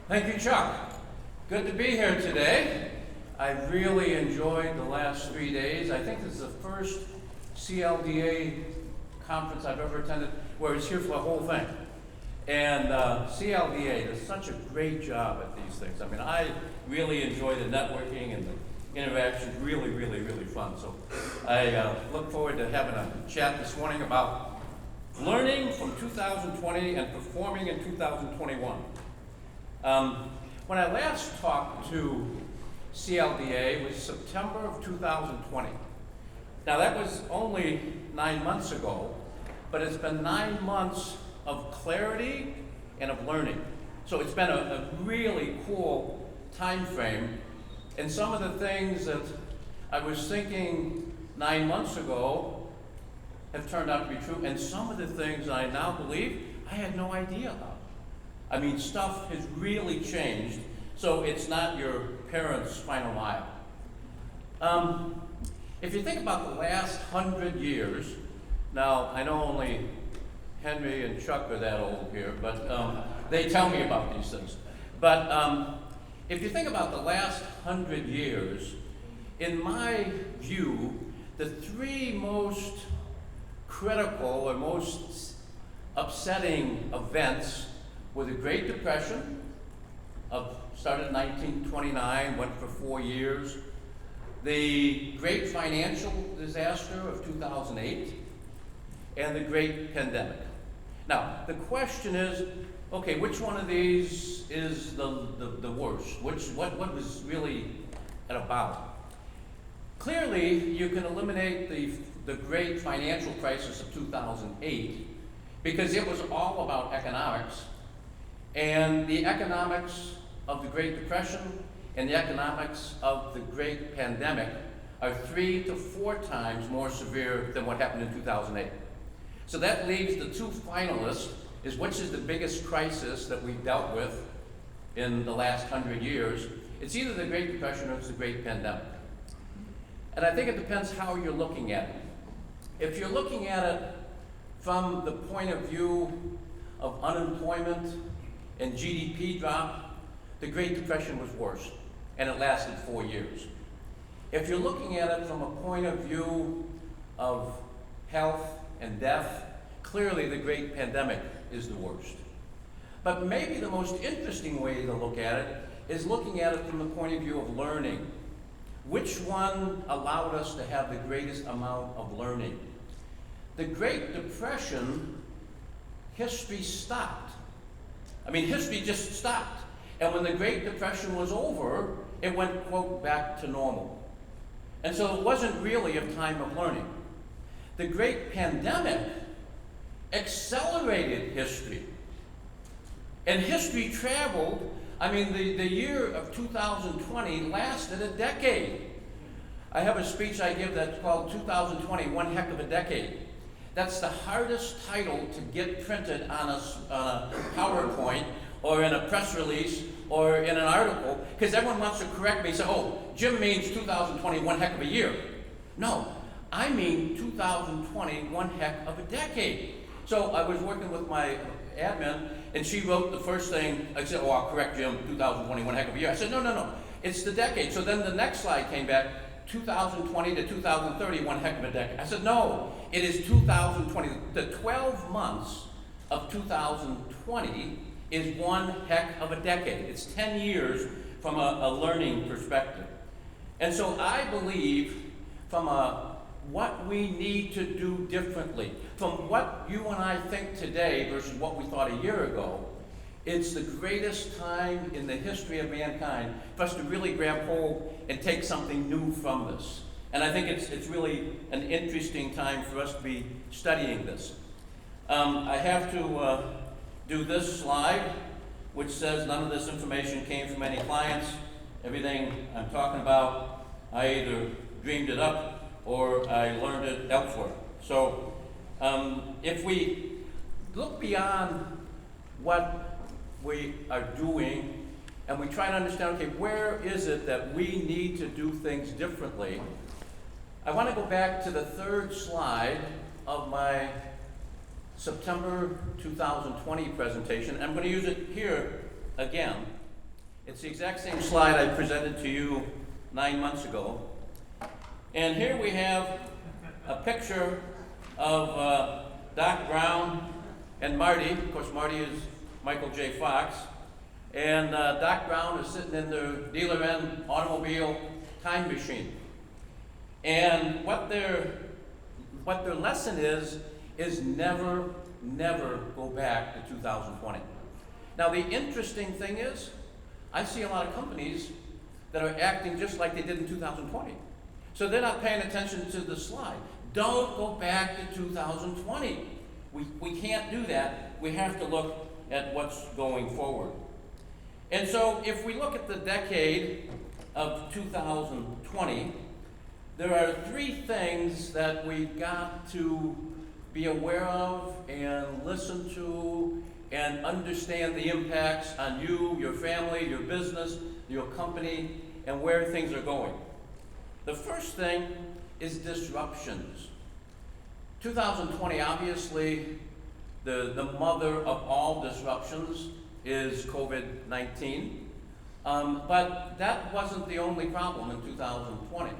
Thank you, Chuck. Good to be here today. I've really enjoyed the last 3 days. I think this is the first CLDA conference I've ever attended where it's here for the whole thing. And CLDA does such a great job at these things. I mean, I really enjoy the networking and the interactions, really, really, really fun. So I look forward to having a chat this morning about learning from 2020 and performing in 2021. When I last talked to CLDA was September of 2020. Now that was only 9 months ago, but it's been 9 months of clarity and of learning. So it's been a really cool time frame, and some of the things that I was thinking 9 months ago have turned out to be true, and some of the things I now believe I had no idea about. I mean, stuff has really changed, so it's not your parents' final mile. If you think about the last 100 years, now I know only Henry and Chuck are that old here, but they tell me about these things. But if you think about the last 100 years, in my view, the three most critical or most upsetting events were the Great Depression, started in 1929, went for 4 years, the Great Financial Disaster of 2008, and the Great Pandemic. Now, the question is, okay, which one of these is the worst? What was really it about? Clearly, you can eliminate the Great Financial Crisis of 2008 because it was all about economics, and the economics of the Great Depression and the economics of the Great Pandemic are 3 to 4 times more severe than what happened in 2008. So that leaves the two finalists, is which is the biggest crisis that we've dealt with in the last 100 years. It's either the Great Depression or it's the Great Pandemic. And I think it depends how you're looking at it. If you're looking at it from the point of view of unemployment and GDP drop, the Great Depression was worse, and it lasted 4 years. If you're looking at it from a point of view of health and death, clearly the Great Pandemic is the worst. But maybe the most interesting way to look at it is looking at it from the point of view of learning. Which one allowed us to have the greatest amount of learning? The Great Depression, history stopped. I mean, history just stopped. And when the Great Depression was over, it went, quote, back to normal. And so it wasn't really a time of learning. The Great Pandemic accelerated history. And history traveled, I mean, the year of 2020 lasted a decade. I have a speech I give that's called 2020, One Heck of a Decade. That's the hardest title to get printed on a PowerPoint or in a press release or in an article, because everyone wants to correct me and say, oh, Jim means 2020, one heck of a year. No, I mean 2020, one heck of a decade. So I was working with my admin, and she wrote the first thing. I said, oh, I'll correct Jim, 2020, one heck of a year. I said, no, it's the decade. So then the next slide came back, 2020 to 2030, one heck of a decade. I said, no, it is 2020. The 12 months of 2020 is one heck of a decade. It's 10 years from a learning perspective. And so I believe from what we need to do differently, from what you and I think today versus what we thought a year ago, it's the greatest time in the history of mankind for us to really grab hold and take something new from this. And I think it's really an interesting time for us to be studying this. I have to do this slide, which says none of this information came from any clients. Everything I'm talking about, I either dreamed it up or I learned it elsewhere. So if we look beyond what we are doing and we try to understand, okay, where is it that we need to do things differently? I want to go back to the third slide of my September 2020 presentation. I'm going to use it here again. It's the exact same slide I presented to you 9 months ago. And here we have a picture of Doc Brown and Marty. Of course, Marty is Michael J. Fox. And Doc Brown is sitting in the dealer-end automobile time machine. And what their lesson is never, never go back to 2020. Now, the interesting thing is, I see a lot of companies that are acting just like they did in 2020. So they're not paying attention to the slide. Don't go back to 2020. We can't do that. We have to look at what's going forward. And so if we look at the decade of 2020, there are three things that we've got to be aware of and listen to and understand the impacts on you, your family, your business, your company, and where things are going. The first thing is disruptions. 2020, obviously, the mother of all disruptions is COVID-19. But that wasn't the only problem in 2020.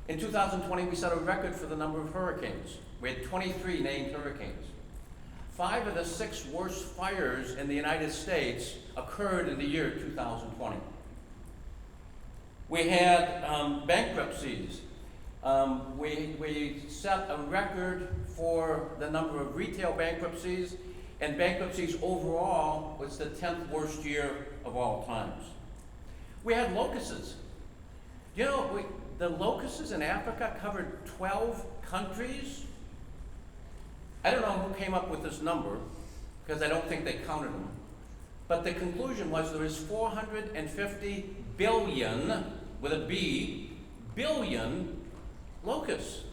In 2020, we set a record for the number of hurricanes. We had 23 named hurricanes. 5 of the 6 worst fires in the United States occurred in the year 2020. We had bankruptcies. We set a record for the number of retail bankruptcies, and bankruptcies overall was the 10th worst year of all times. We had locusts. You know, the locusts in Africa covered 12 countries. I don't know who came up with this number, because I don't think they counted them. But the conclusion was there was 450 billion, with a B, billion locusts.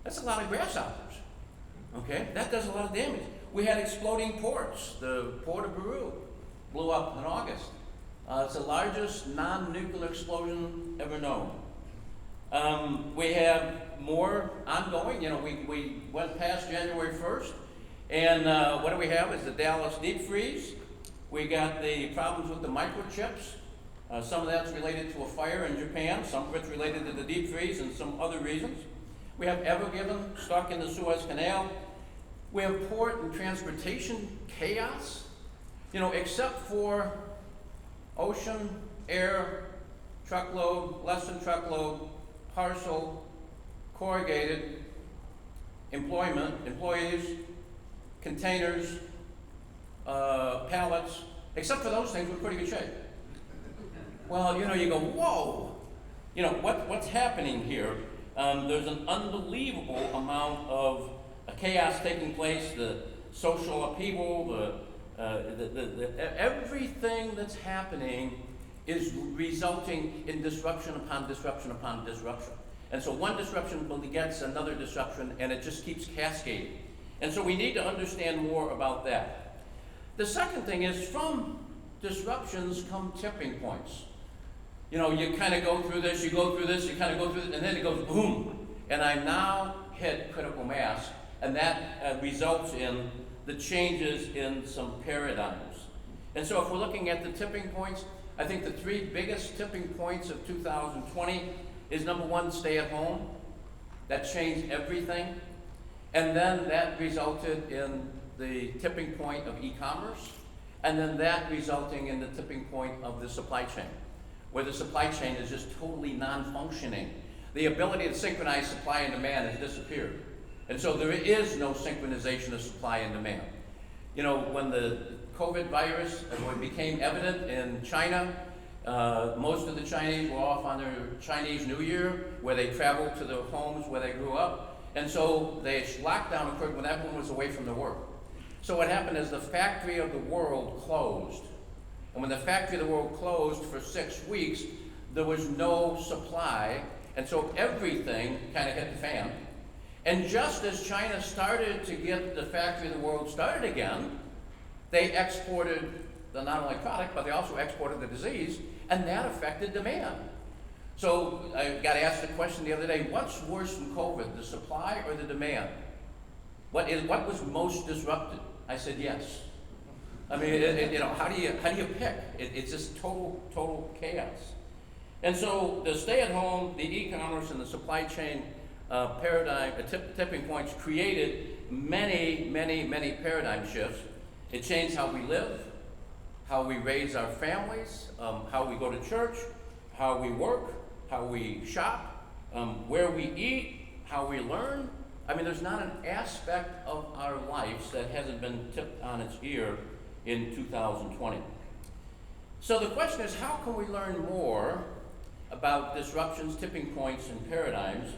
That's a lot of grasshoppers, okay? That does a lot of damage. We had exploding ports. The port of Beirut blew up in August. It's the largest non-nuclear explosion ever known. We have more ongoing. You know, we went past January 1st, and what do we have is the Dallas deep freeze. We got the problems with the microchips. Some of that's related to a fire in Japan. Some of it's related to the deep freeze and some other reasons. We have Ever Given stuck in the Suez Canal. We have port and transportation chaos. You know, except for ocean, air, truckload, less than truckload, parcel, corrugated, employees, containers, pallets, except for those things, we're in pretty good shape. Well, you know, you go, whoa! You know, what's happening here? There's an unbelievable amount of chaos taking place, the social upheaval, everything that's happening is resulting in disruption upon disruption upon disruption. And so one disruption begets another disruption, and it just keeps cascading. And so we need to understand more about that. The second thing is, from disruptions come tipping points. You know, you kind of go through this, you go through this, you kind of go through this, and then it goes boom. And I now hit critical mass, and that results in the changes in some paradigms. And so if we're looking at the tipping points, I think the 3 biggest tipping points of 2020 is, number 1, stay at home. That changed everything. And then that resulted in the tipping point of e-commerce, and then that resulting in the tipping point of the supply chain, where the supply chain is just totally non-functioning. The ability to synchronize supply and demand has disappeared. And so there is no synchronization of supply and demand. You know, when the COVID virus became evident in China, most of the Chinese were off on their Chinese New Year, where they traveled to their homes where they grew up. And so the lockdown occurred when everyone was away from their work. So what happened is the factory of the world closed. And when the factory of the world closed for 6 weeks, there was no supply. And so everything kind of hit the fan. And just as China started to get the factory of the world started again, they exported the not only product, but they also exported the disease, and that affected demand. So I got asked the question the other day, what's worse than COVID, the supply or the demand? What was most disrupted? I said yes. I mean, you know, how do you pick? It's just total chaos. And so the stay-at-home, the e-commerce, and the supply chain paradigm, tipping points created many paradigm shifts. It changed how we live, how we raise our families, how we go to church, how we work, how we shop, where we eat, how we learn. I mean, there's not an aspect of our lives that hasn't been tipped on its ear in 2020. So the question is, how can we learn more about disruptions, tipping points, and paradigms,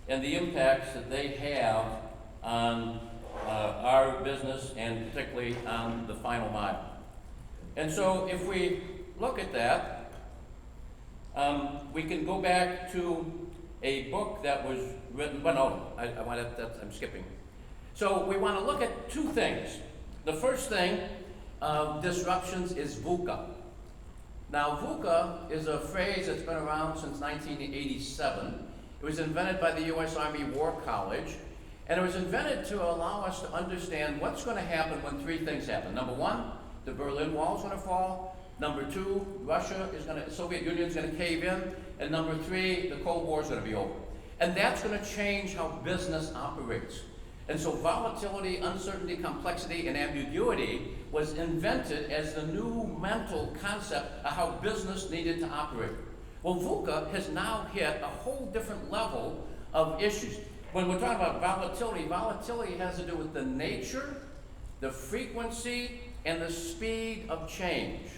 and the impacts that they have on our business, and particularly on the final mile? And so if we look at that, we can go back to a book that was written, I'm skipping. So we want to look at two things. The first thing of disruptions is VUCA. Now, VUCA is a phrase that's been around since 1987. It was invented by the U.S. Army War College, and it was invented to allow us to understand what's going to happen when three things happen. Number one, the Berlin Wall is going to fall. Number two, Soviet Union is going to cave in. And number three, the Cold War is going to be over. And that's going to change how business operates. And so volatility, uncertainty, complexity, and ambiguity was invented as the new mental concept of how business needed to operate. Well, VUCA has now hit a whole different level of issues. When we're talking about volatility has to do with the nature, the frequency, and the speed of change.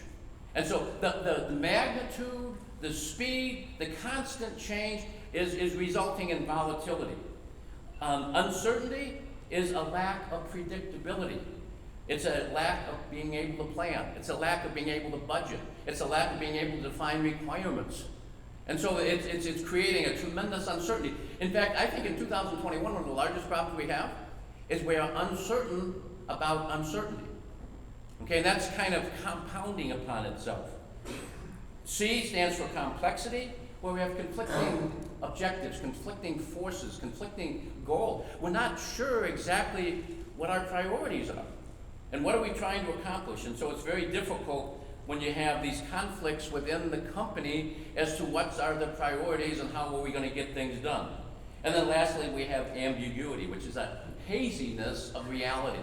And so the magnitude, the speed, the constant change is resulting in volatility. Uncertainty is a lack of predictability. It's a lack of being able to plan. It's a lack of being able to budget. It's a lack of being able to define requirements. And so it's creating a tremendous uncertainty. In fact, I think in 2021, one of the largest problems we have is we are uncertain about uncertainty. Okay, that's kind of compounding upon itself. C stands for complexity, where we have conflicting objectives, conflicting forces, conflicting goals. We're not sure exactly what our priorities are and what are we trying to accomplish. And so it's very difficult when you have these conflicts within the company as to what are the priorities and how are we going to get things done. And then lastly, we have ambiguity, which is a haziness of reality.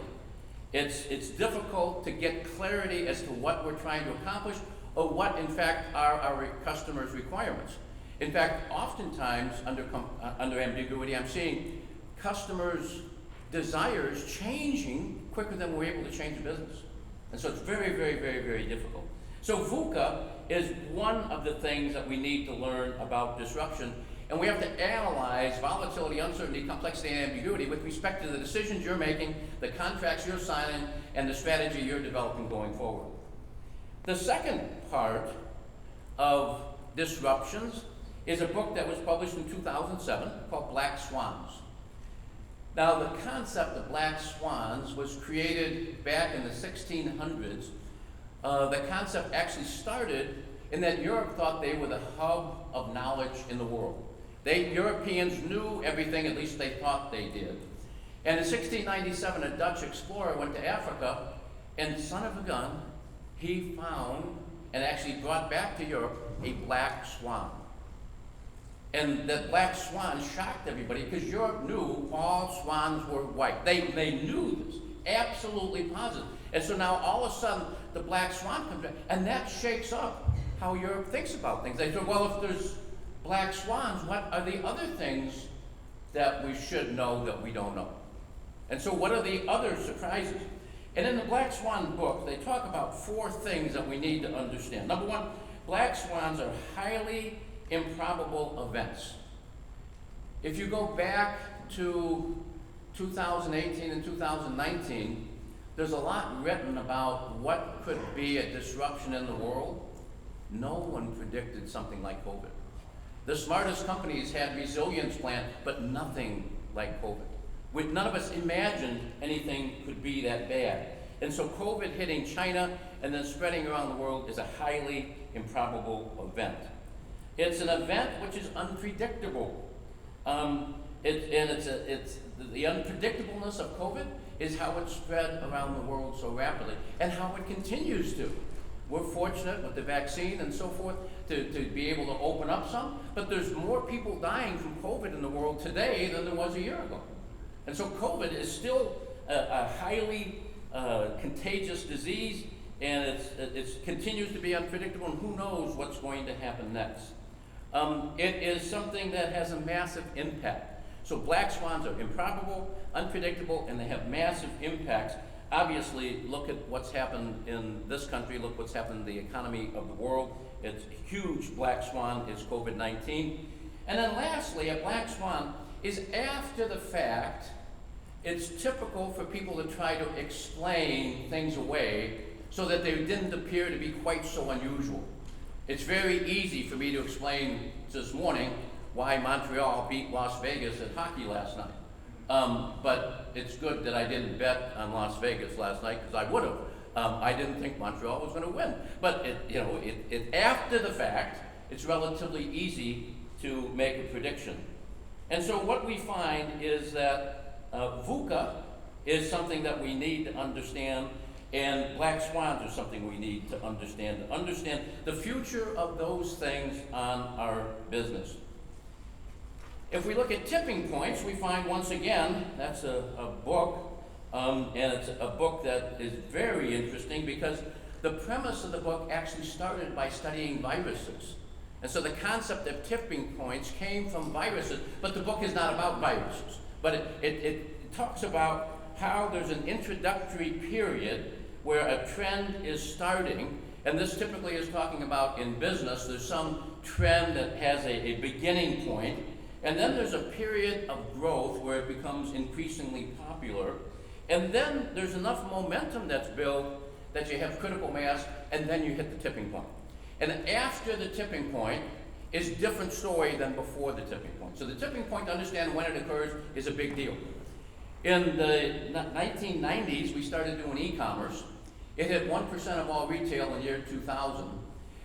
It's difficult to get clarity as to what we're trying to accomplish or what, in fact, are our customers' requirements. In fact, oftentimes, under ambiguity, I'm seeing customers' desires changing quicker than we're able to change the business. And so it's very difficult. So VUCA is one of the things that we need to learn about disruption. And we have to analyze volatility, uncertainty, complexity, and ambiguity with respect to the decisions you're making, the contracts you're signing, and the strategy you're developing going forward. The second part of disruptions is a book that was published in 2007 called Black Swans. Now, the concept of black swans was created back in the 1600s. The concept actually started in that Europe thought they were the hub of knowledge in the world. Europeans knew everything, at least they thought they did. And in 1697, a Dutch explorer went to Africa, and son of a gun, he found and actually brought back to Europe a black swan. And that black swan shocked everybody because Europe knew all swans were white. They knew this, absolutely positive. And so now all of a sudden the black swan comes back, and that shakes up how Europe thinks about things. They said, well, if there's black swans, what are the other things that we should know that we don't know? And so what are the other surprises? And in the Black Swan book, they talk about 4 things that we need to understand. Number one, black swans are highly improbable events. If you go back to 2018 and 2019, there's a lot written about what could be a disruption in the world. No one predicted something like COVID. The smartest companies had resilience plans, but nothing like COVID. None of us imagined anything could be that bad. And so COVID hitting China and then spreading around the world is a highly improbable event. It's an event which is unpredictable. The unpredictableness of COVID is how it spread around the world so rapidly and how it continues to. We're fortunate with the vaccine and so forth to be able to open up some, but there's more people dying from COVID in the world today than there was a year ago. And so COVID is still a highly contagious disease, and it continues to be unpredictable, and who knows what's going to happen next. It is something that has a massive impact. So black swans are improbable, unpredictable, and they have massive impacts. Obviously, look at what's happened in this country, look what's happened in the economy of the world. It's a huge black swan is COVID-19. And then lastly, a black swan is after the fact. It's typical for people to try to explain things away so that they didn't appear to be quite so unusual. It's very easy for me to explain this morning why Montreal beat Las Vegas at hockey last night. But it's good that I didn't bet on Las Vegas last night, because I would have. I didn't think Montreal was going to win. But after the fact, it's relatively easy to make a prediction. And so what we find is that VUCA is something that we need to understand, and black swans are something we need to understand the future of those things on our business. If we look at tipping points, we find once again, that's a book, and it's a book that is very interesting because the premise of the book actually started by studying viruses. And so the concept of tipping points came from viruses, but the book is not about viruses. But it talks about how there's an introductory period where a trend is starting, and this typically is talking about in business, there's some trend that has a beginning point, and then there's a period of growth where it becomes increasingly popular, and then there's enough momentum that's built that you have critical mass, and then you hit the tipping point. And after the tipping point is a different story than before the tipping point. So the tipping point, to understand when it occurs, is a big deal. In the 1990s, we started doing e-commerce. It had 1% of all retail in the year 2000.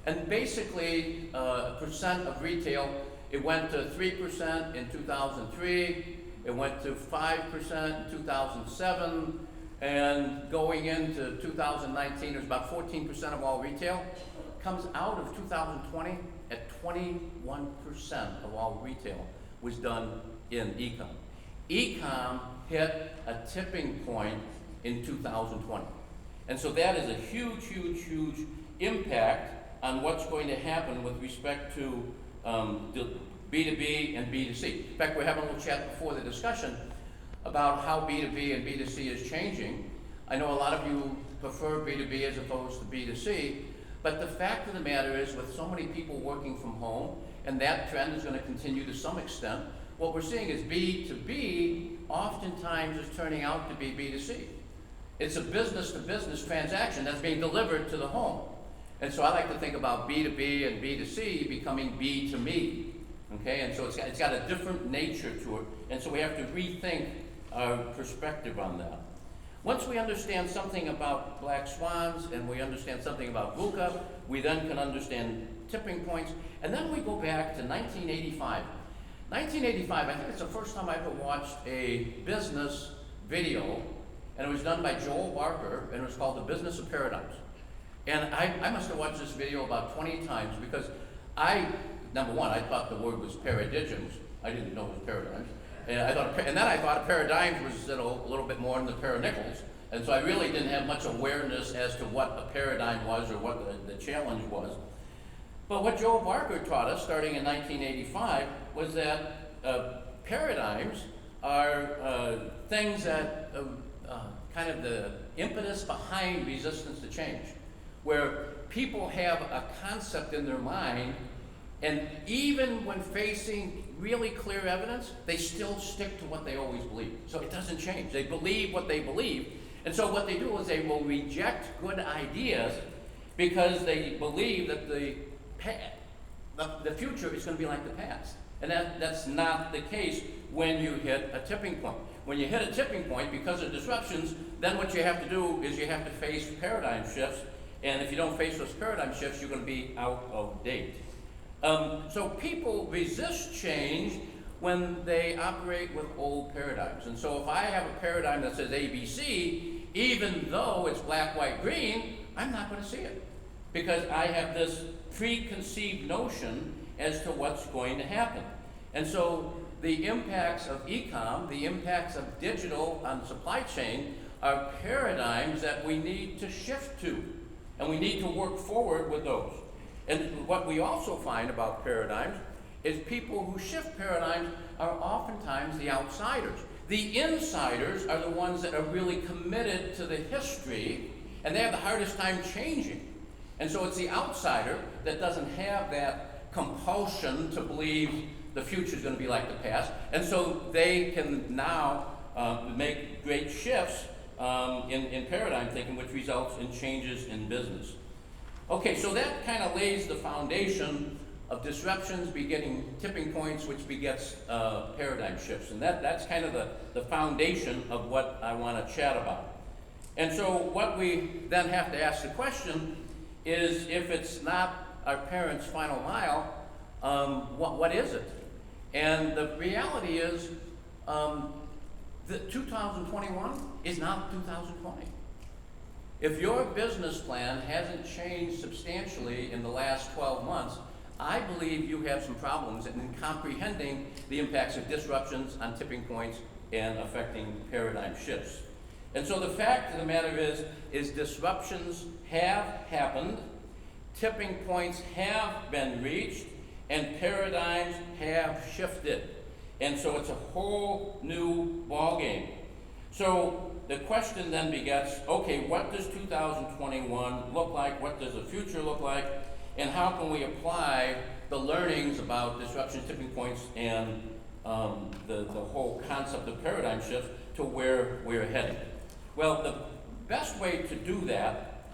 And basically, percent of retail, it went to 3% in 2003, it went to 5% in 2007, and going into 2019, it was about 14% of all retail. Comes out of 2020 at 21% of all retail was done in e-com. E-com hit a tipping point in 2020. And so that is a huge, huge, huge impact on what's going to happen with respect to B2B and B2C. In fact, we're having a little chat before the discussion about how B2B and B2C is changing. I know a lot of you prefer B2B as opposed to B2C, but the fact of the matter is, with so many people working from home, and that trend is going to continue to some extent, what we're seeing is B2B oftentimes is turning out to be B2C. It's a business-to-business transaction that's being delivered to the home. And so I like to think about B2B and B2C becoming B to me, okay? And so it's got a different nature to it, and so we have to rethink our perspective on that. Once we understand something about black swans and we understand something about VUCA, we then can understand tipping points, and then we go back to 1985. 1985, I think it's the first time I ever watched a business video, and it was done by Joel Barker, and it was called The Business of Paradigms. And I must have watched this video about 20 times because number one, I thought the word was paradigms. I didn't know it was paradigms. And then I thought paradigms was a little bit more than the paranickels. And so I really didn't have much awareness as to what a paradigm was or what the challenge was. But what Joel Barker taught us, starting in 1985, was that paradigms are things that kind of the impetus behind resistance to change, where people have a concept in their mind, and even when facing really clear evidence, they still stick to what they always believe. So it doesn't change. They believe what they believe. And so what they do is they will reject good ideas because they believe that the future is going to be like the past. And that's not the case when you hit a tipping point. When you hit a tipping point, because of disruptions, then what you have to do is you have to face paradigm shifts. And if you don't face those paradigm shifts, you're going to be out of date. So people resist change when they operate with old paradigms. And so if I have a paradigm that says ABC, even though it's black, white, green, I'm not going to see it, because I have this preconceived notion as to what's going to happen. And so the impacts of e-com, the impacts of digital on supply chain are paradigms that we need to shift to, and we need to work forward with those. And what we also find about paradigms is people who shift paradigms are oftentimes the outsiders. The insiders are the ones that are really committed to the history, and they have the hardest time changing. And so it's the outsider that doesn't have that compulsion to believe the future is going to be like the past, and so they can now make great shifts in paradigm thinking, which results in changes in business. Okay, so that kind of lays the foundation of disruptions begetting tipping points, which begets paradigm shifts. And that's kind of the foundation of what I want to chat about. And so what we then have to ask the question is, if it's not our parents' final mile, what is it? And the reality is that 2021 is not 2020. If your business plan hasn't changed substantially in the last 12 months, I believe you have some problems in comprehending the impacts of disruptions on tipping points and affecting paradigm shifts. And so the fact of the matter is disruptions have happened, tipping points have been reached, and paradigms have shifted. And so it's a whole new ballgame. So the question then begets, okay, what does 2021 look like? What does the future look like? And how can we apply the learnings about disruption, tipping points, and the whole concept of paradigm shift to where we're heading? Well, the best way to do that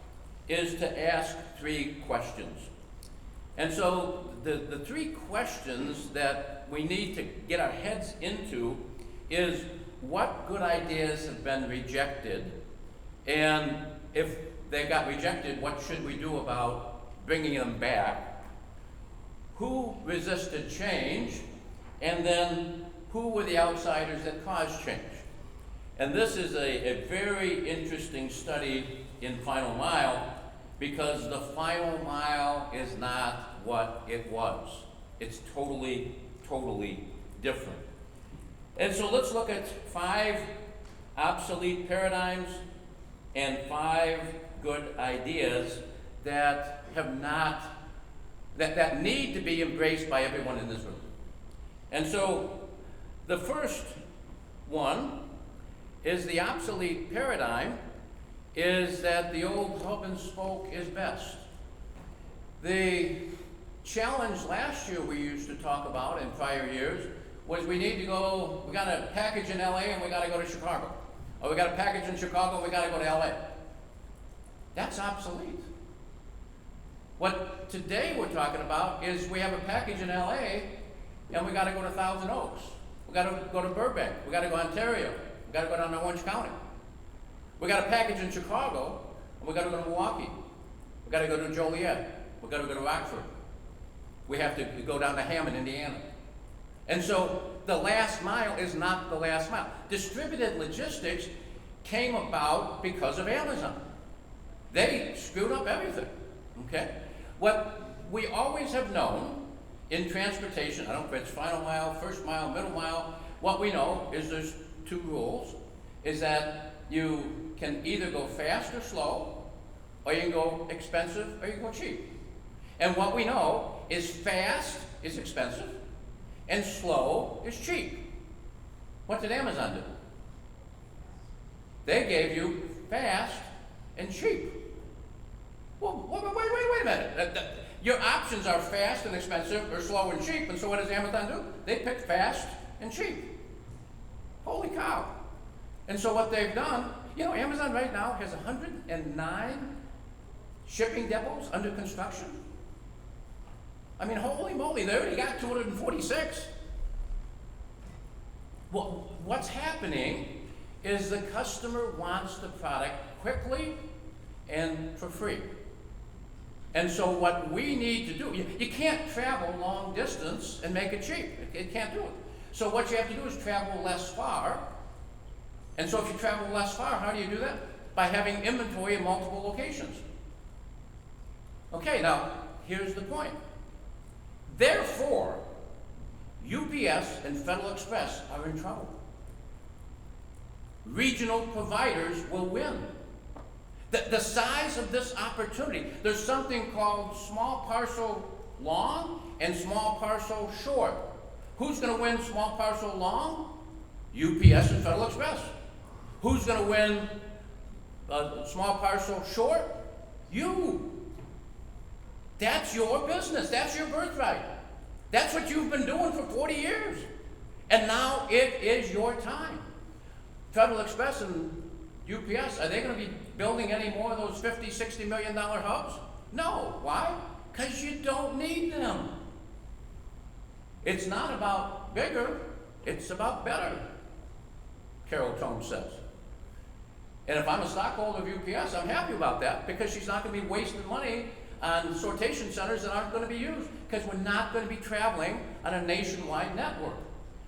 is to ask three questions. And so the three questions that we need to get our heads into is, what good ideas have been rejected? And if they got rejected, what should we do about bringing them back? Who resisted change? And then who were the outsiders that caused change? And this is a very interesting study in Final Mile, because the final mile is not what it was. It's totally, totally different. And so let's look at 5 obsolete paradigms and 5 good ideas that have not, that need to be embraced by everyone in this room. And so the first one is the obsolete paradigm is that the old hub and spoke is best. The challenge last year we used to talk about in prior years was we got a package in LA and we got to go to Chicago. Or we got a package in Chicago and we got to go to LA. That's obsolete. What today we're talking about is we have a package in LA and we got to go to Thousand Oaks. We got to go to Burbank. We got to go to Ontario. We got to go down to Orange County. We got a package in Chicago and we got to go to Milwaukee. We got to go to Joliet. We got to go to Rockford. We have to go down to Hammond, Indiana. And so the last mile is not the last mile. Distributed logistics came about because of Amazon. They screwed up everything, okay? What we always have known in transportation, I don't know if it's final mile, first mile, middle mile, what we know is there's 2 rules, is that you can either go fast or slow, or you can go expensive, or you can go cheap. And what we know is fast is expensive, and slow is cheap. What did Amazon do? They gave you fast and cheap. Well, wait a minute. Your options are fast and expensive, or slow and cheap, and so what does Amazon do? They pick fast and cheap. Holy cow. And so what they've done, Amazon right now has 109 shipping depots under construction. I mean, holy moly, they already got 246. Well, what's happening is the customer wants the product quickly and for free. And so what we need to do, you can't travel long distance and make it cheap. It can't do it. So what you have to do is travel less far. And so if you travel less far, how do you do that? By having inventory in multiple locations. Okay, here's the point. Therefore, UPS and Federal Express are in trouble. Regional providers will win. The size of this opportunity, there's something called small parcel long and small parcel short. Who's going to win small parcel long? UPS and Federal Express. Who's going to win small parcel short? You. That's your business. That's your birthright. That's what you've been doing for 40 years. And now it is your time. Federal Express and UPS, are they going to be building any more of those $50, $60 million hubs? No. Why? Because you don't need them. It's not about bigger, it's about better, Carol Tone says. And if I'm a stockholder of UPS, I'm happy about that, because she's not going to be wasting money on sortation centers that aren't going to be used, because we're not going to be traveling on a nationwide network.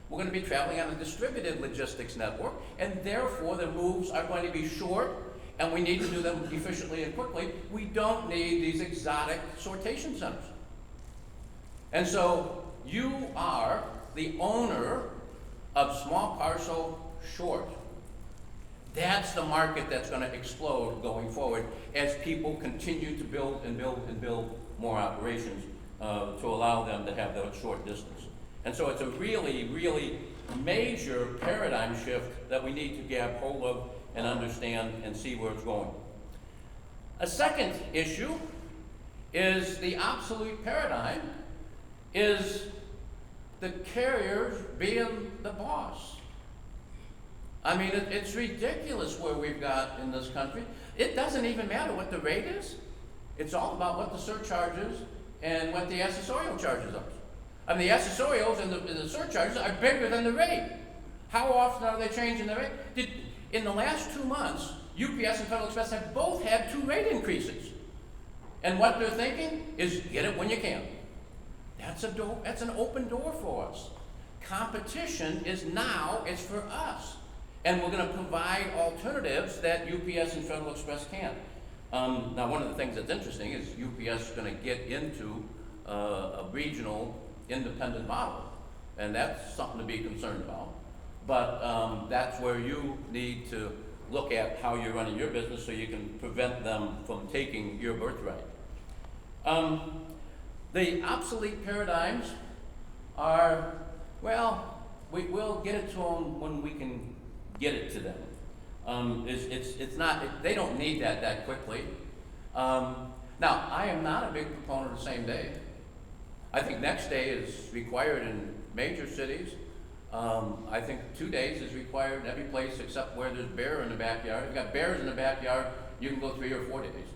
We're going to be traveling on a distributed logistics network, and therefore the moves are going to be short, and we need to do them efficiently and quickly. We don't need these exotic sortation centers. And so you are the owner of small parcel short. That's the market that's going to explode going forward as people continue to build and build and build more operations to allow them to have that short distance. And so it's a really, really major paradigm shift that we need to grab hold of and understand and see where it's going. A second issue is the obsolete paradigm is the carriers being the boss. I mean, it's ridiculous where we've got in this country. It doesn't even matter what the rate is. It's all about what the surcharges and what the accessorial charges are. I mean, the accessorials and the surcharges are bigger than the rate. How often are they changing the rate? In the last 2 months, UPS and Federal Express have both had 2 rate increases. And what they're thinking is get it when you can. That's an open door for us. Competition is now, it's for us. And we're going to provide alternatives that UPS and Federal Express can't. Now, one of the things that's interesting is UPS is going to get into a regional independent model. And that's something to be concerned about. But that's where you need to look at how you're running your business so you can prevent them from taking your birthright. The obsolete paradigms are, well, we'll get it to them when we can get it to them. It's not, they don't need that quickly. Now, I am not a big proponent of same day. I think next day is required in major cities. I think 2 days is required in every place except where there's bear in the backyard. If you've got bears in the backyard, you can go 3 or 4 days.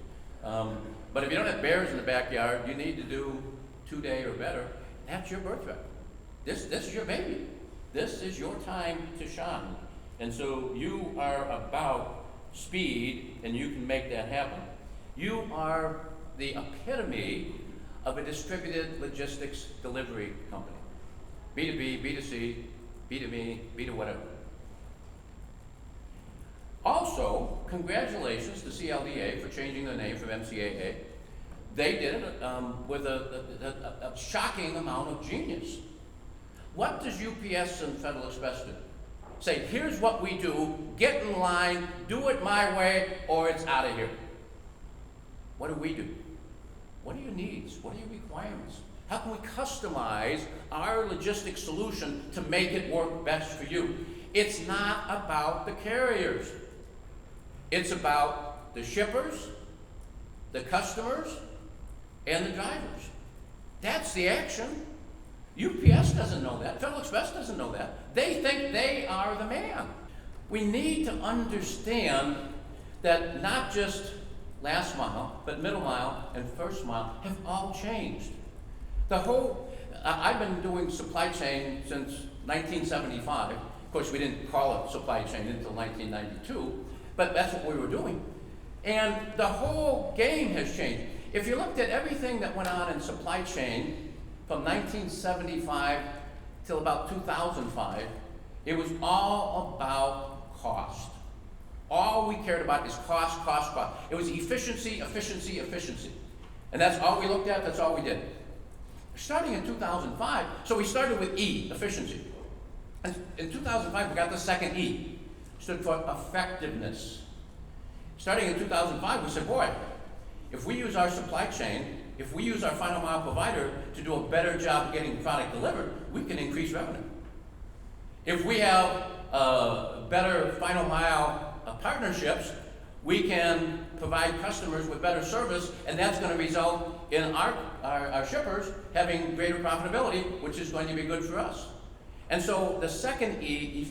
But if you don't have bears in the backyard, you need to do 2 day or better. That's your birthright. This is your baby. This is your time to shine. And so you are about speed, and you can make that happen. You are the epitome of a distributed logistics delivery company. B2B, B2C, B2Me, B2 whatever. Also, congratulations to CLDA for changing their name from MCAA. They did it with a shocking amount of genius. What does UPS and Federal Express do? Say, here's what we do, get in line, do it my way, or it's out of here. What do we do? What are your needs? What are your requirements? How can we customize our logistics solution to make it work best for you? It's not about the carriers. It's about the shippers, the customers, and the drivers. That's the action. UPS doesn't know that. Federal Express doesn't know that. They think they are the man. We need to understand that not just last mile, but middle mile and first mile have all changed. I've been doing supply chain since 1975. Of course, we didn't call it supply chain until 1992, but that's what we were doing. And the whole game has changed. If you looked at everything that went on in supply chain from 1975 till about 2005, it was all about cost. All we cared about is cost, cost, cost. It was efficiency, efficiency, efficiency. And that's all we looked at, that's all we did. Starting in 2005, so we started with E, efficiency. And in 2005, we got the second E, stood for effectiveness. Starting in 2005, we said, boy, if we use our supply chain, if we use our final mile provider to do a better job getting product delivered, we can increase revenue. If we have better final mile partnerships, we can provide customers with better service, and that's going to result in our shippers having greater profitability, which is going to be good for us. And so the second E,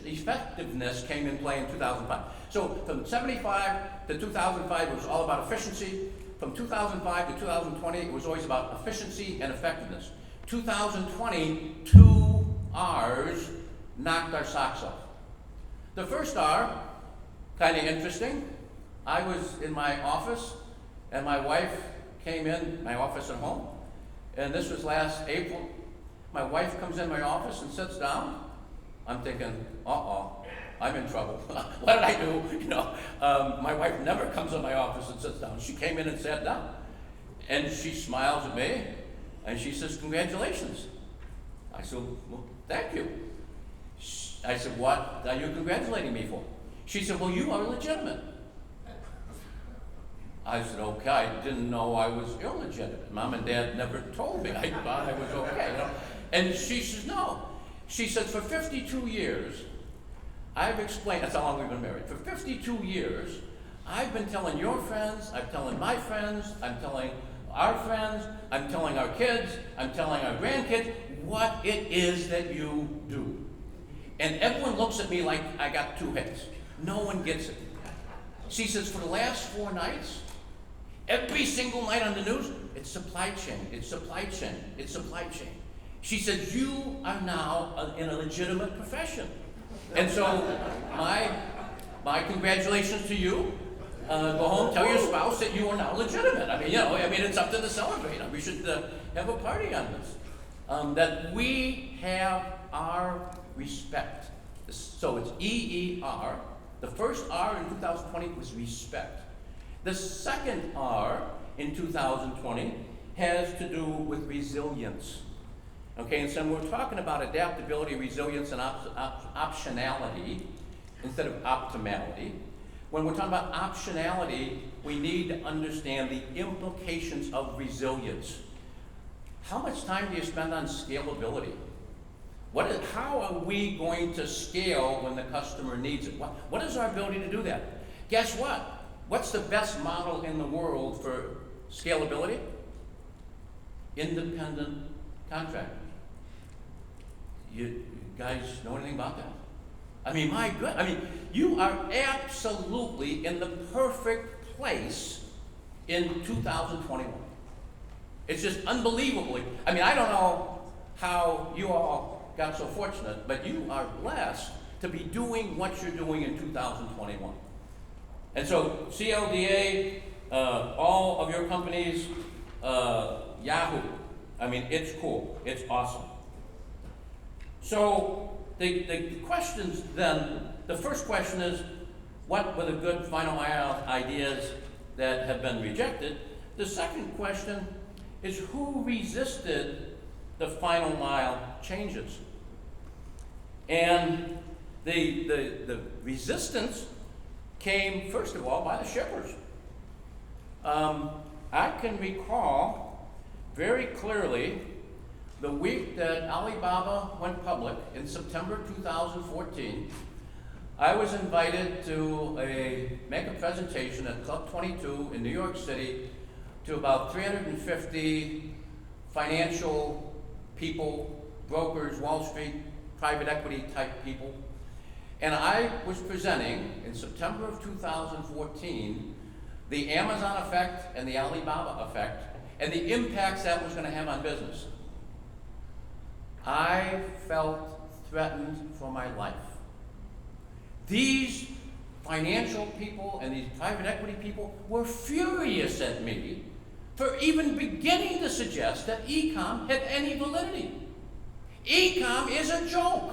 effectiveness, came in play in 2005. So from 75 to 2005, it was all about efficiency. From 2005 to 2020, it was always about efficiency and effectiveness. 2020, 2 R's knocked our socks off. The first R, kind of interesting. I was in my office, and my wife came in my office at home, and this was last April. My wife comes in my office and sits down. I'm thinking, uh-oh, I'm in trouble. What did I do? You know, my wife never comes in my office and sits down. She came in and sat down, and she smiles at me, and she says, congratulations. I said, well, thank you. I said, what are you congratulating me for? She said, well, you are legitimate. I said, okay, I didn't know I was illegitimate. Mom and Dad never told me. I thought I was okay, you know. And she says, no. She said, for 52 years, I've explained, that's how long we've been married. For 52 years, I've been telling your friends, I'm telling my friends, I'm telling our friends, I'm telling our kids, I'm telling our grandkids, what it is that you do. And everyone looks at me like I got 2 heads. No one gets it. She says, for the last 4 nights, every single night on the news, it's supply chain, it's supply chain, it's supply chain. She says, you are now in a legitimate profession. And so my congratulations to you. Go home, tell your spouse that you are now legitimate. I mean, it's something to celebrate. We should have a party on this. That we have our respect. So it's EER. The first R in 2020 was respect. The second R in 2020 has to do with resilience. Okay, and so we're talking about adaptability, resilience, and optionality instead of optimality. When we're talking about optionality, we need to understand the implications of resilience. How much time do you spend on scalability? How are we going to scale when the customer needs it? What is our ability to do that? Guess what? What's the best model in the world for scalability? Independent contractors. You guys know anything about that? I mean, my goodness. I mean, you are absolutely in the perfect place in 2021. It's just unbelievably. I mean, I don't know how you all got so fortunate, but you are blessed to be doing what you're doing in 2021. And so, CLDA, all of your companies, Yahoo. I mean, it's cool. It's awesome. So, the questions then, the first question is, what were the good final mile ideas that have been rejected? The second question is, who resisted the final mile changes? And the resistance came, first of all, by the shippers. I can recall very clearly the week that Alibaba went public in September 2014. I was invited to make a presentation at Club 22 in New York City to about 350 financial people, brokers, Wall Street, private equity type people. And I was presenting in September of 2014 the Amazon effect and the Alibaba effect and the impacts that was going to have on business. I felt threatened for my life. These financial people and these private equity people were furious at me for even beginning to suggest that e-com had any validity. E-com is a joke.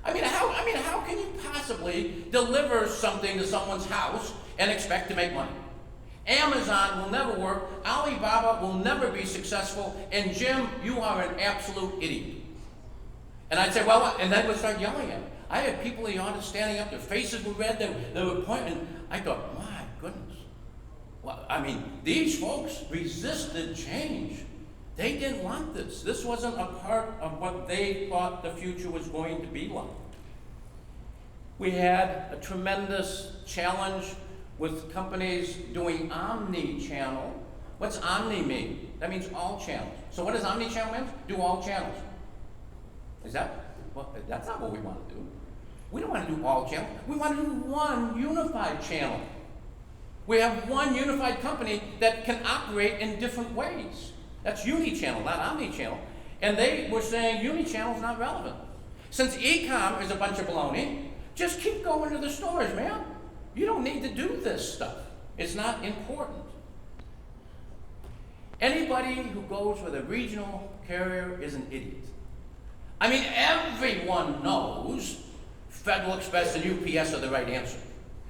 I mean, how can you possibly deliver something to someone's house and expect to make money? Amazon will never work, Alibaba will never be successful, and Jim, you are an absolute idiot. And I'd say, well, what? And then would start yelling at me. I had people in the audience standing up, their faces were red, they were pointing. I thought, my goodness. Well, I mean, these folks resisted change. They didn't want this. This wasn't a part of what they thought the future was going to be like. We had a tremendous challenge with companies doing omni-channel. What's omni mean? That means all channels. So what does omni-channel mean? Do all channels. Is that? Well, that's not what we want to do. We don't want to do all channels. We want to do one unified channel. We have one unified company that can operate in different ways. That's uni-channel, not omni-channel. And they were saying uni-channel is not relevant. Since e-com is a bunch of baloney, just keep going to the stores, man. You don't need to do this stuff. It's not important. Anybody who goes with a regional carrier is an idiot. I mean, everyone knows Federal Express and UPS are the right answer.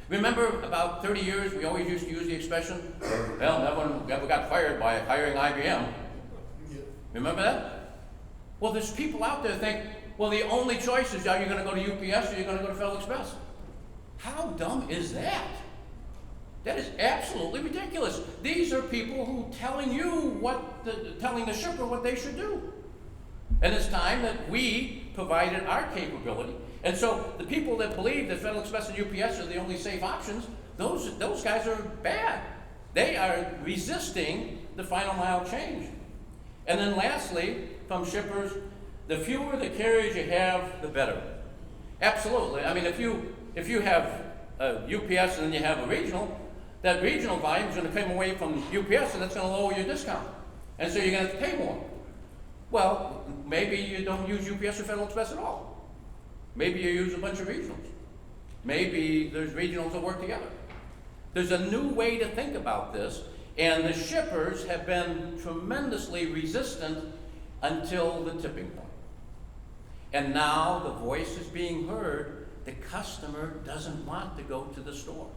Remember, about 30 years, we always used to use the expression, well, no one ever got fired by hiring IBM. Remember that? Well, there's people out there think, well, the only choice is are you going to go to UPS or you're going to go to Federal Express? How dumb is that? That is absolutely ridiculous. These are people who telling the shipper what they should do. And it's time that we provided our capability. And so the people that believe that Federal Express and UPS are the only safe options, those guys are bad. They are resisting the final mile change. And then lastly, from shippers, the fewer the carriers you have, the better. Absolutely. I mean, if you have a UPS and then you have a regional, that regional volume is going to come away from UPS and that's going to lower your discount. And so you're going to have to pay more. Well, maybe you don't use UPS or Federal Express at all. Maybe you use a bunch of regionals. Maybe there's regionals that work together. There's a new way to think about this, and the shippers have been tremendously resistant until the tipping point. And now the voice is being heard. The customer doesn't want to go to the store.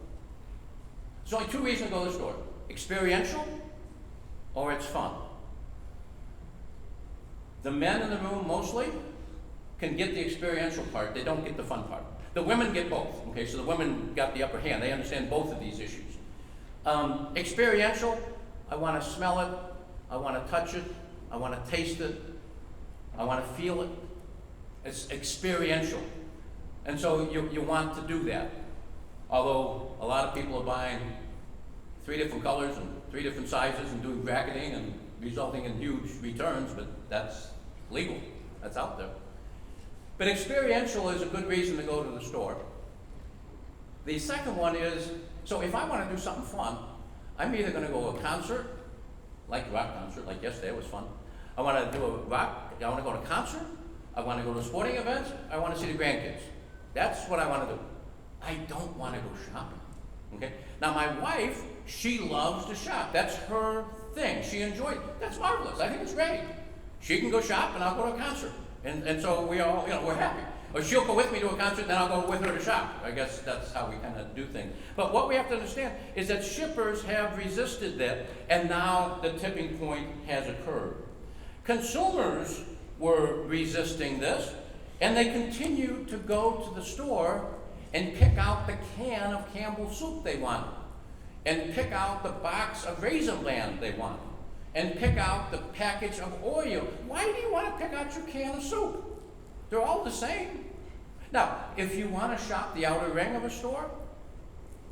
There's only two reasons to go to the store: experiential or it's fun. The men in the room mostly can get the experiential part. They don't get the fun part. The women get both. Okay, so the women got the upper hand. They understand both of these issues. Experiential, I want to smell it, I want to touch it, I want to taste it, I want to feel it. It's experiential. And so you want to do that. Although a lot of people are buying 3 different colors and 3 different sizes and doing bracketing and resulting in huge returns, but that's legal. That's out there. But experiential is a good reason to go to the store. The second one is, so if I want to do something fun, I'm either going to go to a concert, like a rock concert, like yesterday was fun. I want to go to a concert, I want to go to sporting events, I want to see the grandkids. That's what I want to do. I don't want to go shopping. Okay? Now my wife, she loves to shop. That's her thing. She enjoys it. That's marvelous. I think it's great. She can go shop and I'll go to a concert. And so we all, we're happy. Or she'll go with me to a concert, then I'll go with her to shop. I guess that's how we kind of do things. But what we have to understand is that shippers have resisted that, and now the tipping point has occurred. Consumers were resisting this, and they continue to go to the store and pick out the can of Campbell's soup they want, and pick out the box of Raisin Bran they want, and pick out the package of Oreo. Why do you want to pick out your can of soup? They're all the same. Now, if you want to shop the outer ring of a store,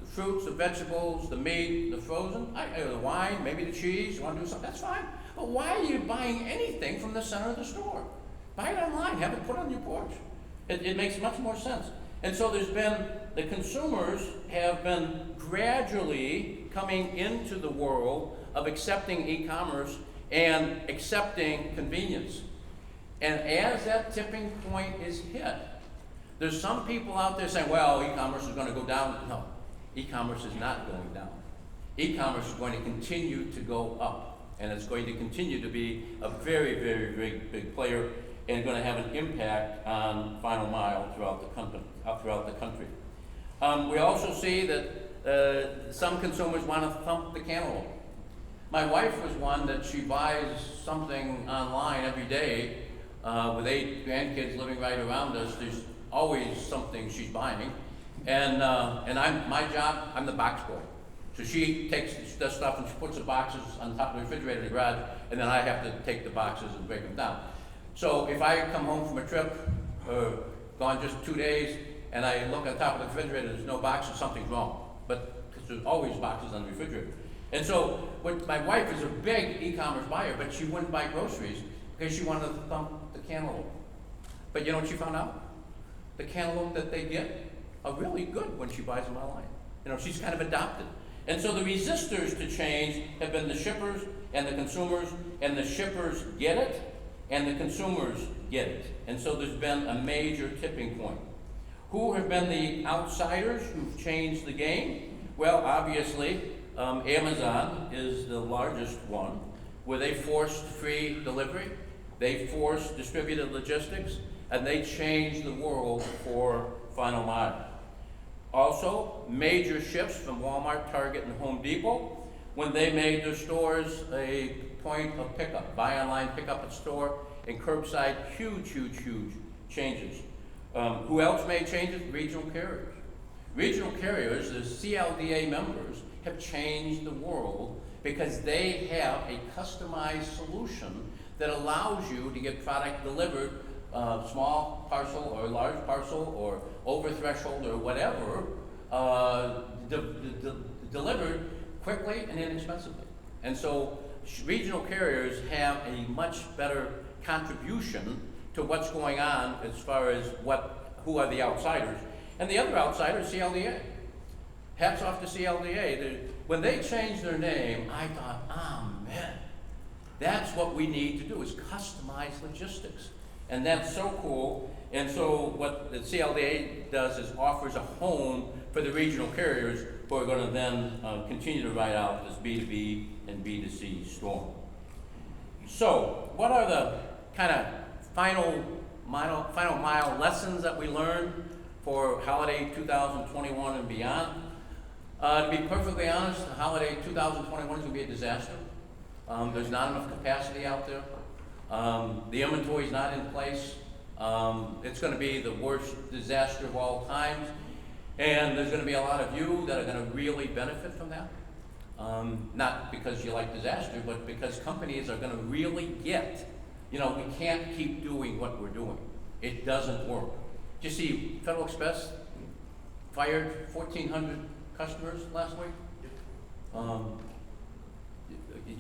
the fruits, the vegetables, the meat, the frozen, the wine, maybe the cheese, you want to do something, that's fine. But why are you buying anything from the center of the store? Buy it online, have it put on your porch. It makes much more sense. And so the consumers have been gradually coming into the world of accepting e-commerce and accepting convenience. And as that tipping point is hit, there's some people out there saying, well, e-commerce is going to go down. No, e-commerce is not going down. E-commerce is going to continue to go up, and it's going to continue to be a very, very, very big player. and going to have an impact on final mile throughout the country. We also see that some consumers want to thump the cantaloupe. My wife was one that she buys something online every day. With 8 grandkids living right around us, there's always something she's buying. And I'm the box boy. So she takes the stuff and she puts the boxes on top of the refrigerator in the garage, and then I have to take the boxes and break them down. So if I come home from a trip, gone just 2 days, and I look on top of the refrigerator, there's no boxes, something's wrong. But, because there's always boxes on the refrigerator. And so, my wife is a big e-commerce buyer, but she wouldn't buy groceries because she wanted to thump the cantaloupe. But you know what she found out? The cantaloupe that they get are really good when she buys them online. You know, she's kind of adopted. And so the resistors to change have been the shippers and the consumers, and the shippers get it, and the consumers get it. And so there's been a major tipping point. Who have been the outsiders who've changed the game? Well, obviously, Amazon is the largest one, where they forced free delivery, they forced distributed logistics, and they changed the world for final mile. Also, major shifts from Walmart, Target, and Home Depot when they made their stores a point of pickup, buy online, pick up at store, and curbside, huge, huge, huge changes. Who else made changes? Regional carriers. Regional carriers, the CLDA members, have changed the world because they have a customized solution that allows you to get product delivered, small parcel or large parcel or over threshold or whatever, delivered quickly and inexpensively. And so regional carriers have a much better contribution to what's going on as far as who are the outsiders. And the other outsider is CLDA. Hats off to CLDA. When they changed their name, I thought, man, that's what we need to do, is customize logistics. And that's so cool. And so what the CLDA does is offers a home for the regional carriers who are going to then continue to ride out this B2B and B2C storm. So what are the kind of final mile lessons that we learned for holiday 2021 and beyond? To be perfectly honest, the holiday 2021 is going to be a disaster. There's not enough capacity out there. The inventory is not in place. It's going to be the worst disaster of all times. And there's going to be a lot of you that are going to really benefit from that. Not because you like disaster, but because companies are going to really get, we can't keep doing what we're doing. It doesn't work. Did you see Federal Express fired 1,400 customers last week?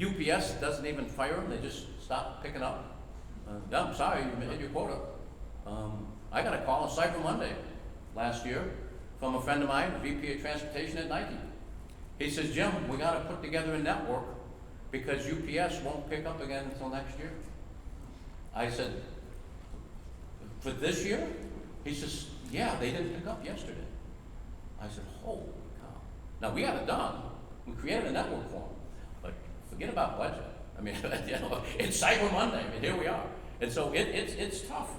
UPS doesn't even fire them, they just stop picking up. I'm sorry, you hit your quota. I got a call on Cyber Monday last year from a friend of mine, VP of Transportation at Nike. He says, Jim, we got to put together a network because UPS won't pick up again until next year. I said, for this year? He says, yeah, they didn't pick up yesterday. I said, holy cow. Now we got it done. We created a network for them, but forget about budget. I mean, it's Cyber Monday, and here we are. And so it's tough.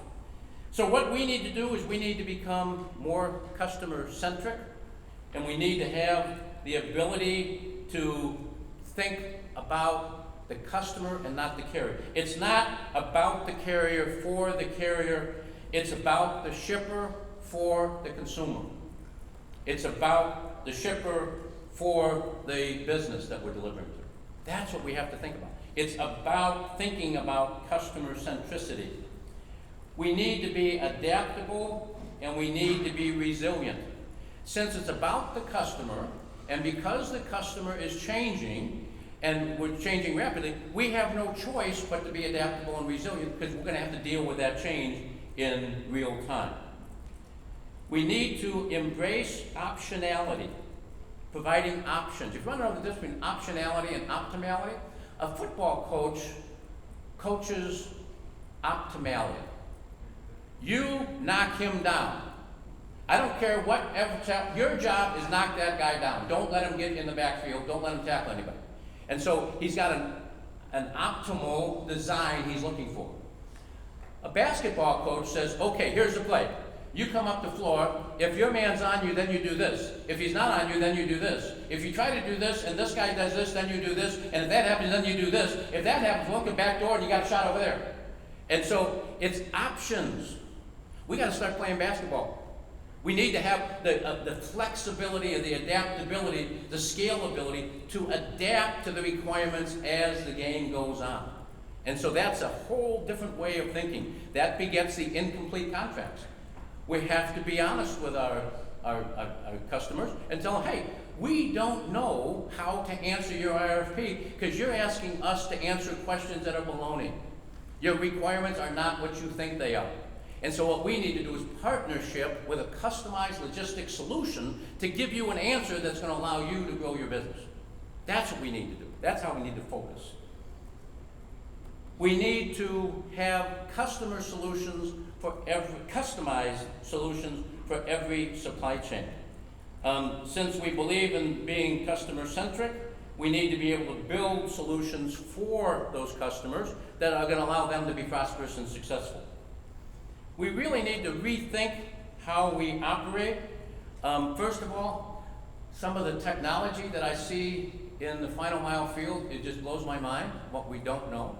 So what we need to do is we need to become more customer-centric, and we need to have the ability to think about the customer and not the carrier. It's not about the carrier for the carrier, it's about the shipper for the consumer. It's about the shipper for the business that we're delivering to. That's what we have to think about. It's about thinking about customer centricity. We need to be adaptable and we need to be resilient. Since it's about the customer, and because the customer is changing, and we're changing rapidly, we have no choice but to be adaptable and resilient because we're going to have to deal with that change in real time. We need to embrace optionality, providing options. If you want to know the difference between optionality and optimality, a football coach coaches optimality. You knock him down. I don't care your job is knock that guy down. Don't let him get in the backfield. Don't let him tackle anybody. And so he's got an optimal design he's looking for. A basketball coach says, okay, here's the play. You come up the floor. If your man's on you, then you do this. If he's not on you, then you do this. If you try to do this, and this guy does this, then you do this. And if that happens, then you do this. If that happens, look at the back door, and you got a shot over there. And so it's options. We got to start playing basketball. We need to have the flexibility and the adaptability, the scalability to adapt to the requirements as the game goes on. And so that's a whole different way of thinking. That begets the incomplete contracts. We have to be honest with our customers and tell them, hey, we don't know how to answer your RFP because you're asking us to answer questions that are baloney. Your requirements are not what you think they are. And so what we need to do is partnership with a customized logistics solution to give you an answer that's going to allow you to grow your business. That's what we need to do. That's how we need to focus. We need to have customer solutions for customized solutions for every supply chain. Since we believe in being customer-centric, we need to be able to build solutions for those customers that are going to allow them to be prosperous and successful. We really need to rethink how we operate. First of all, some of the technology that I see in the final mile field, it just blows my mind, what we don't know.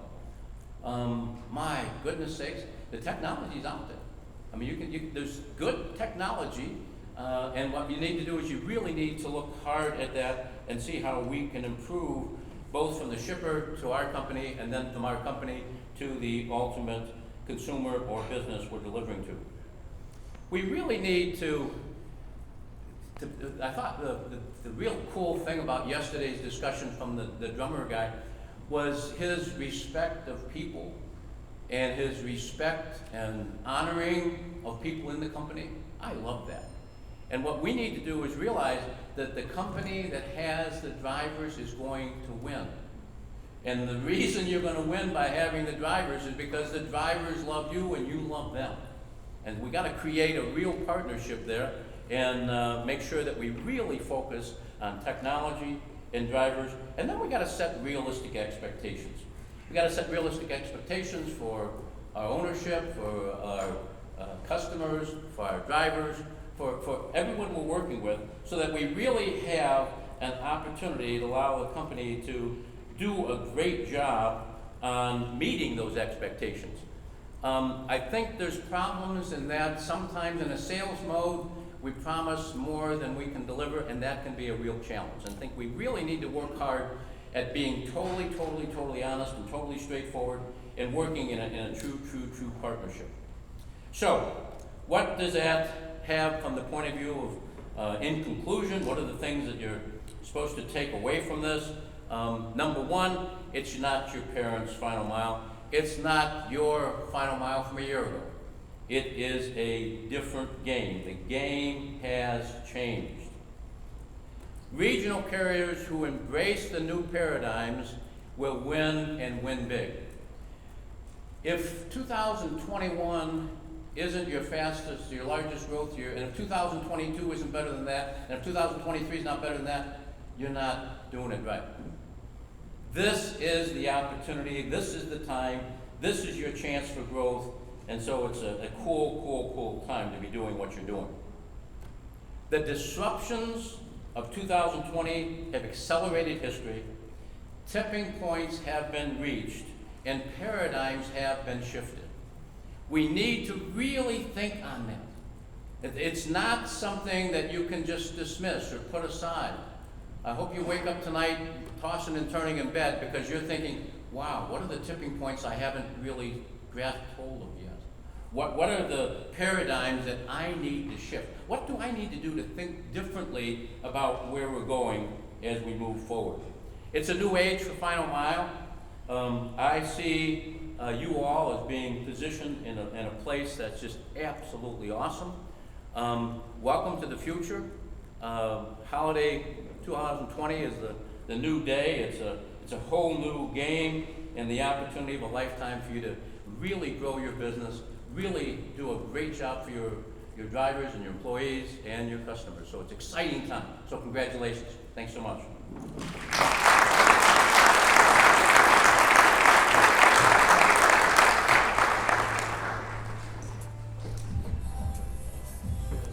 My goodness sakes, the technology's out there. I mean, there's good technology, and what you need to do is you really need to look hard at that and see how we can improve both from the shipper to our company and then from our company to the ultimate consumer or business we're delivering to. We really need to I thought the real cool thing about yesterday's discussion from the drummer guy was his respect of people and his respect and honoring of people in the company. I love that. And what we need to do is realize that the company that has the drivers is going to win. And the reason you're going to win by having the drivers is because the drivers love you and you love them. And we got to create a real partnership there and make sure that we really focus on technology and drivers. And then we got to set realistic expectations. We got to set realistic expectations for our ownership, for our customers, for our drivers, for everyone we're working with, so that we really have an opportunity to allow the company to do a great job on meeting those expectations. I think there's problems in that sometimes in a sales mode, we promise more than we can deliver, and that can be a real challenge. I think we really need to work hard at being totally honest and totally straightforward and working in a true partnership. So, what does that have from the point of view of, in conclusion, what are the things that you're supposed to take away from this? Number one, it's not your parents' final mile. It's not your final mile from a year ago. It is a different game. The game has changed. Regional carriers who embrace the new paradigms will win and win big. If 2021 isn't your fastest, your largest growth year, and if 2022 isn't better than that, and if 2023 is not better than that, you're not doing it right. This is the opportunity, this is the time, this is your chance for growth, and so it's a cool time to be doing what you're doing. The disruptions of 2020 have accelerated history, tipping points have been reached, and paradigms have been shifted. We need to really think on that. It's not something that you can just dismiss or put aside. I hope you wake up tonight tossing and turning in bed because you're thinking, wow, what are the tipping points I haven't really grasped hold of yet? What are the paradigms that I need to shift? What do I need to do to think differently about where we're going as we move forward? It's a new age for Final Mile. I see you all as being positioned in a place that's just absolutely awesome. Welcome to the future. Holiday 2020 is the new day. It's a whole new game and the opportunity of a lifetime for you to really grow your business, really do a great job for your drivers and your employees and your customers. So it's an exciting time. So congratulations. Thanks so much.